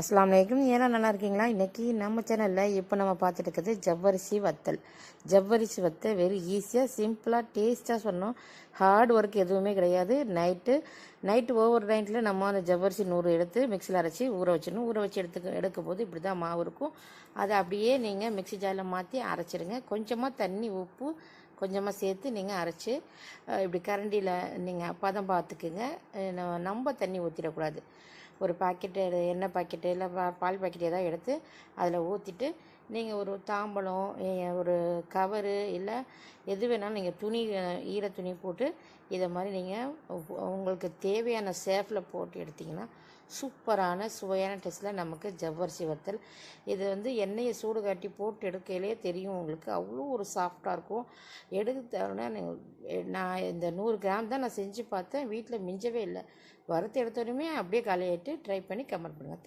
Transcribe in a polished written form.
அஸ்ஸலாமு அலைக்கும். ஏன்னா நல்லா இருக்கீங்களா? இன்றைக்கி நம்ம சேனலில் இப்போ நம்ம பார்த்துட்டு இருக்கிறது ஜவ்வரிசி வத்தல். ஜவ்வரிசி வத்தல் வெரி ஈஸியாக சிம்பிளாக டேஸ்ட்டாக சொன்னோம். ஹார்ட் ஒர்க் எதுவுமே கிடையாது. நைட்டு ஓவர் நைட்டில் நம்ம அந்த ஜவ்வரிசி 100 எடுத்து மிக்சியில் அரைச்சி ஊற வச்சிடணும். ஊற வச்சு எடுக்கும் போது இப்படி தான் மாவு இருக்கும். அதை அப்படியே நீங்கள் மிக்சி ஜாரில் மாற்றி அரைச்சிடுங்க. கொஞ்சமாக தண்ணி உப்பு கொஞ்சமாக சேர்த்து நீங்கள் அரைச்சி இப்படி கரண்டியில் நீங்கள் பதம் பார்த்துக்குங்க. நம்ம தண்ணி ஊற்றிடக்கூடாது. ஒரு பாக்கெட்டு எண்ணெய் பாக்கெட்டு இல்லை பால் பாக்கெட் ஏதாவது எடுத்து அதில் ஊற்றிட்டு நீங்கள் ஒரு தாம்பலம் ஒரு கவரு இல்லை எது வேணாலும் நீங்கள் துணி ஈர துணி போட்டு இதை மாதிரி நீங்கள் உங்களுக்கு தேவையான சேஃபில் போட்டு எடுத்திங்கன்னா சூப்பரான சுவையான டேஸ்ட்டில் நமக்கு ஜவ்வரிசி வத்தல். இது எண்ணெயை சூடு காட்டி போட்டு எடுக்கையிலே தெரியும் உங்களுக்கு, அவ்வளோ ஒரு சாஃப்டாக இருக்கும். எடுத்தோடனே நான் இந்த 100 கிராம் தான் நான் செஞ்சு பார்த்தேன், வீட்டில் மிஞ்சவே இல்லை. வறுத்து எடுத்தோடனே அப்படியே காலியாகிட்டு. ட்ரை பண்ணி கமெண்ட் பண்ணுங்கள்.